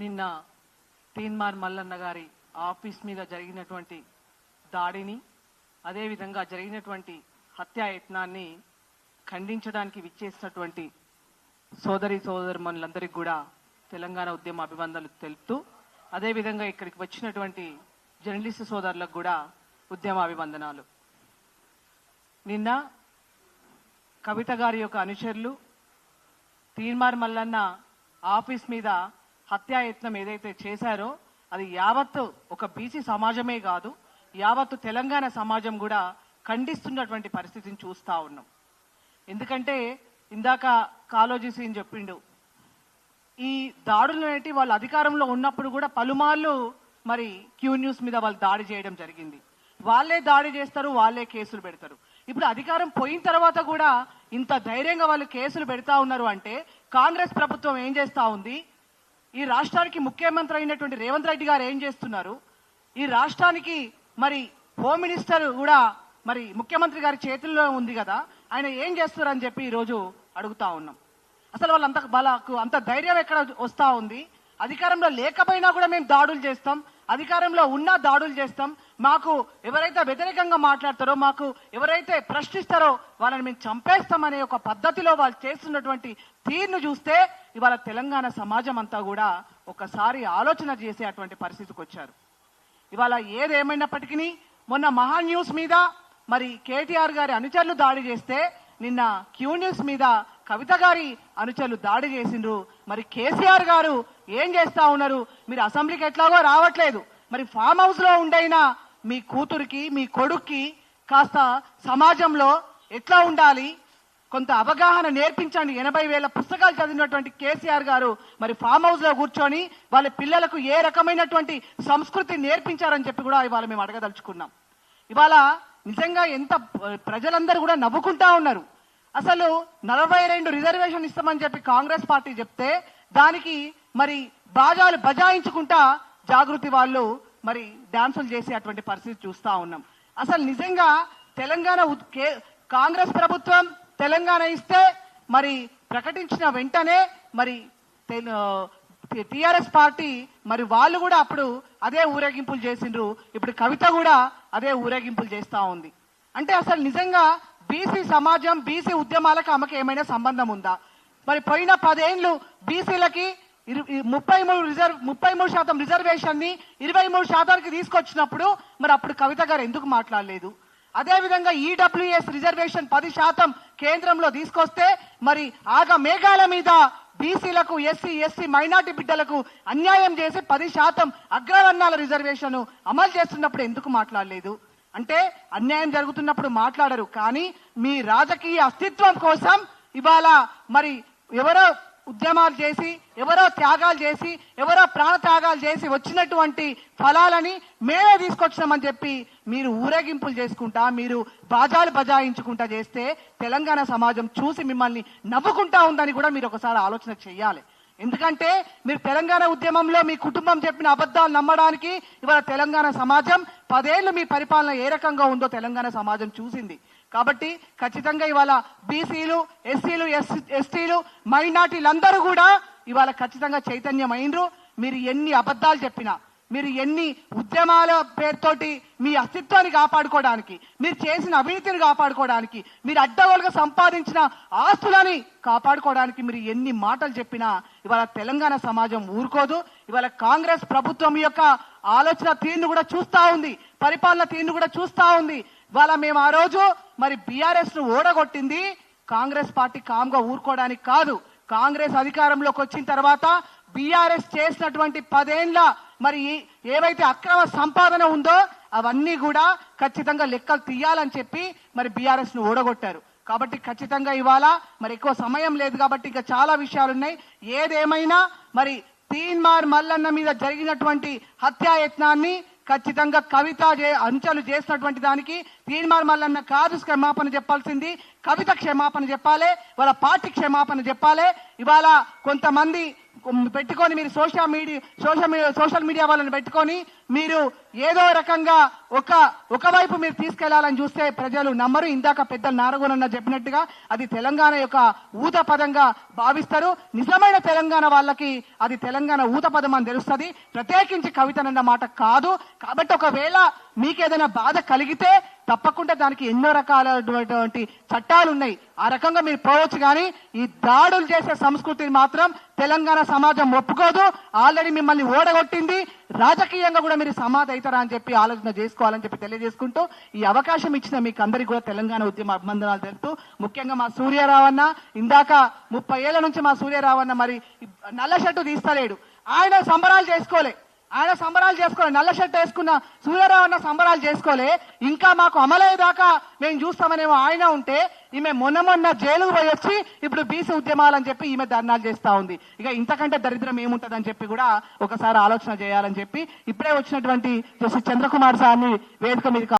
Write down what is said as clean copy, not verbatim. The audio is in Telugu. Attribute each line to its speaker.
Speaker 1: నిన్న తీన్మార్ మల్లన్న గారి ఆఫీస్ మీద జరిగినటువంటి దాడిని అదేవిధంగా జరిగినటువంటి హత్యాయత్నాన్ని ఖండించడానికి విచ్చేసినటువంటి సోదరిమణులందరికీ కూడా తెలంగాణ ఉద్యమ అభివందనలు తెలుపుతూ అదేవిధంగా ఇక్కడికి వచ్చినటువంటి జర్నలిస్ట్ సోదరులకు కూడా ఉద్యమ అభివందనాలు. నిన్న కవిత గారి యొక్క అనుచరులు తీన్మార్ మల్లన్న ఆఫీస్ మీద హత్యాయత్నం ఏదైతే చేశారో అది యావత్తు ఒక బీసీ సమాజమే కాదు, యావత్తు తెలంగాణ సమాజం కూడా ఖండిస్తున్నటువంటి పరిస్థితిని చూస్తూ ఉన్నాం. ఎందుకంటే ఇందాక కాలోజీ సీన్ చెప్పిండు, ఈ దాడులు అనేటి వాళ్ళు అధికారంలో ఉన్నప్పుడు కూడా పలుమార్లు మరి క్యూ న్యూస్ మీద వాళ్ళు దాడి చేయడం జరిగింది. వాళ్ళే దాడి చేస్తారు, వాళ్ళే కేసులు పెడతారు. ఇప్పుడు అధికారం పోయిన తర్వాత కూడా ఇంత ధైర్యంగా వాళ్ళు కేసులు పెడతా ఉన్నారు అంటే కాంగ్రెస్ ప్రభుత్వం ఏం చేస్తా ఉంది? ఈ రాష్ట్రానికి ముఖ్యమంత్రి అయినటువంటి రేవంత్ రెడ్డి గారు ఏం చేస్తున్నారు? ఈ రాష్ట్రానికి మరి హోమ్ మినిస్టర్ కూడా మరి ముఖ్యమంత్రి గారి చేతుల్లో ఉంది కదా, ఆయన ఏం చేస్తున్నారు అని చెప్పి ఈరోజు అడుగుతా ఉన్నాం. అసలు వాళ్ళకు అంత ధైర్యం ఎక్కడ వస్తా ఉంది? అధికారంలో లేకపోయినా కూడా మేము దాడులు చేస్తాం, అధికారంలో ఉన్నా దాడులు చేస్తాం, మాకు ఎవరైతే వ్యతిరేకంగా మాట్లాడతారో, మాకు ఎవరైతే ప్రశ్నిస్తారో వాళ్ళని మేము చంపేస్తామనే ఒక పద్ధతిలో వాళ్ళు చేస్తున్నటువంటి తీరును చూస్తే ఇవాళ తెలంగాణ సమాజం అంతా కూడా ఒకసారి ఆలోచన చేసే అటువంటి పరిస్థితికి వచ్చారు. ఇవాళ ఏదేమైనప్పటికీ మొన్న మహా న్యూస్ మీద మరి కేటీఆర్ గారి అనుచరులు దాడి చేస్తే నిన్న క్యూ న్యూస్ మీద కవిత గారి అనుచరులు దాడి చేసిండ్రు. మరి కేసీఆర్ గారు ఏం చేస్తా ఉన్నారు? మీరు అసెంబ్లీకి ఎట్లాగో రావట్లేదు, మరి ఫామ్ హౌస్ లో ఉండైనా మీ కూతురికి మీ కొడుక్కి కాస్త సమాజంలో ఎట్లా ఉండాలి కొంత అవగాహన నేర్పించండి. 80,000 పుస్తకాలు చదివినటువంటి కేసీఆర్ గారు మరి ఫామ్ హౌస్ లో కూర్చొని వాళ్ళ పిల్లలకు ఏ రకమైనటువంటి సంస్కృతి నేర్పించారని చెప్పి కూడా ఇవాళ మేము అడగదలుచుకున్నాం. ఇవాళ నిజంగా ఎంత ప్రజలందరూ కూడా నవ్వుకుంటా ఉన్నారు. అసలు 42 రిజర్వేషన్ ఇస్తామని చెప్పి కాంగ్రెస్ పార్టీ చెప్తే దానికి మరి బాజాలు బజాయించుకుంటా జాగృతి వాళ్ళు మరి డాన్సులు చేసే అటువంటి పరిస్థితి చూస్తా ఉన్నాం. అసలు నిజంగా తెలంగాణ కాంగ్రెస్ ప్రభుత్వం తెలంగాణ ఇస్తే మరి ప్రకటించిన వెంటనే మరి టిఆర్ఎస్ పార్టీ మరి వాళ్ళు కూడా అప్పుడు అదే ఊరేగింపులు చేసిండ్రు. ఇప్పుడు కవిత కూడా అదే ఊరేగింపులు చేస్తా ఉంది. అంటే అసలు నిజంగా బీసీ సమాజం బీసీ ఉద్యమాలకు ఆమెకు ఏమైనా సంబంధం ఉందా? మరి పోయిన 10 ఏళ్ళు బీసీలకి 33% రిజర్వేషన్ ని 23% తీసుకొచ్చినప్పుడు మరి అప్పుడు కవిత గారు ఎందుకు మాట్లాడలేదు? అదేవిధంగా ఈడబ్ల్యూఎస్ రిజర్వేషన్ 10% కేంద్రంలో తీసుకొస్తే మరి ఆగ మేఘాల మీద బీసీలకు ఎస్సీ మైనార్టీ బిడ్డలకు అన్యాయం చేసి 10% అగ్రవర్ణాల రిజర్వేషన్ అమలు చేస్తున్నప్పుడు ఎందుకు మాట్లాడలేదు? అంటే అన్యాయం జరుగుతున్నప్పుడు మాట్లాడరు, కానీ మీ రాజకీయ అస్తిత్వం కోసం ఇవాళ మరి ఎవరో ఉద్యమాలు చేసి ఎవరో త్యాగాలు చేసి ఎవరో ప్రాణ త్యాగాలు చేసి వచ్చినటువంటి ఫలాలని మేమే తీసుకొచ్చినామని చెప్పి మీరు ఊరేగింపులు చేసుకుంటా మీరు బాజాలు బజాయించుకుంటా చేస్తే తెలంగాణ సమాజం చూసి మిమ్మల్ని నవ్వుకుంటా ఉందని కూడా మీరు ఒకసారి ఆలోచన చెయ్యాలి. ఎందుకంటే మీరు తెలంగాణ ఉద్యమంలో మీ కుటుంబం చెప్పిన అబద్ధాలు నమ్మడానికి ఇవాళ తెలంగాణ సమాజం 10 ఏళ్ళు మీ పరిపాలన ఏ రకంగా ఉందో తెలంగాణ సమాజం చూసింది. కాబట్టి ఖచ్చితంగా ఇవాళ బీసీలు ఎస్సీలు ఎస్టీలు మైనార్టీలందరూ కూడా ఇవాళ ఖచ్చితంగా చైతన్యం అయినరు. మీరు ఎన్ని అబద్ధాలు చెప్పినా మీరు ఎన్ని ఉద్యమాల పేరుతోటి మీ అస్తిత్వాన్ని కాపాడుకోవడానికి మీరు చేసిన అవినీతిని కాపాడుకోవడానికి మీరు అడ్డగోలుగా సంపాదించిన ఆస్తులని కాపాడుకోవడానికి మీరు ఎన్ని మాటలు చెప్పినా ఇవాళ తెలంగాణ సమాజం ఊరుకోదు. ఇవాళ కాంగ్రెస్ ప్రభుత్వం యొక్క ఆలోచన తీరును కూడా చూస్తా ఉంది, పరిపాలన తీరును కూడా చూస్తా ఉంది. ఇవాళ మేము ఆ రోజు మరి బీఆర్ఎస్ ను ఓడగొట్టింది కాంగ్రెస్ పార్టీ కామ్గా ఊరుకోవడానికి కాదు. కాంగ్రెస్ అధికారంలోకి వచ్చిన తర్వాత బీఆర్ఎస్ చేసినటువంటి 10 ఏళ్ల మరి ఏవైతే అక్రమ సంపాదన ఉందో అవన్నీ కూడా ఖచ్చితంగా లెక్కలు తీయాలని చెప్పి మరి బీఆర్ఎస్ ను ఓడగొట్టారు. కాబట్టి ఖచ్చితంగా ఇవాళ మరి ఎక్కువ సమయం లేదు కాబట్టి ఇంకా చాలా విషయాలు ఉన్నాయి. ఏదేమైనా మరి తీన్మార్ మల్లన్న మీద జరిగినటువంటి హత్యాయత్నాన్ని ఖచ్చితంగా కవిత అంచెలు చేసినటువంటి దానికి తీన్మార్ మల్లన్న కాదు క్షమాపణ చెప్పాల్సింది, కవిత క్షమాపణ చెప్పాలి, వాళ్ళ పార్టీ క్షమాపణ చెప్పాలి. ఇవాళ కొంతమంది పెట్టుకొని మీరు సోషల్ మీడియా వాళ్ళని పెట్టుకొని
Speaker 2: మీరు ఏదో రకంగా ఒకవైపు మీరు తీసుకెళ్లాలని చూస్తే ప్రజలు నమ్మరు. ఇందాక పెద్దలు నారగోనన్న చెప్పినట్టుగా అది తెలంగాణ యొక్క ఊత పదంగా భావిస్తారు. నిజమైన తెలంగాణ వాళ్ళకి అది తెలంగాణ ఊత పదం అని తెలుస్తుంది, ప్రత్యేకించి కవితనన్న మాట కాదు. కాబట్టి ఒకవేళ మీకేదైనా బాధ కలిగితే తప్పకుండా దానికి ఎన్నో రకాలైనటువంటి చట్టాలు ఉన్నాయి, ఆ రకంగా మీరు పోవచ్చు. కానీ ఈ దాడులు చేసే సంస్కృతిని మాత్రం తెలంగాణ సమాజం ఒప్పుకోదు. ఆల్రెడీ మిమ్మల్ని ఓడగొట్టింది, రాజకీయంగా కూడా మీరు సమాధి అవుతారా అని చెప్పి ఆలోచన చేసుకోవాలని చెప్పి తెలియజేసుకుంటూ ఈ అవకాశం ఇచ్చిన మీకు అందరికీ కూడా తెలంగాణ ఉద్యమ అభినందనాలు తెలుపుతూ, ముఖ్యంగా మా సూర్యారావన్న ఇందాక 30 ఏళ్ల నుంచి మా సూర్యారావన్న మరి నల్ల షర్టు తీస్తలేడు, ఆయన సంబరాలు చేసుకోలే, నల్ల షర్ట్ వేసుకున్న సూర్యారావన్న సంబరాలు చేసుకోలే. ఇంకా మాకు అమలయ్యేదాకా మేము చూస్తామనేమో ఆయన ఉంటే, ఈమె మొన్న జైలుకు పోయి వచ్చి ఇప్పుడు బీసీ ఉద్యమాలని చెప్పి ఈమె ధర్నాలు చేస్తా ఉంది. ఇక ఇంతకంటే దరిద్రం ఏముంటదని చెప్పి కూడా ఒకసారి ఆలోచన చేయాలని చెప్పి ఇప్పుడే వచ్చినటువంటి జస్టిస్ చంద్రకుమార్ సార్ని వేదిక మీద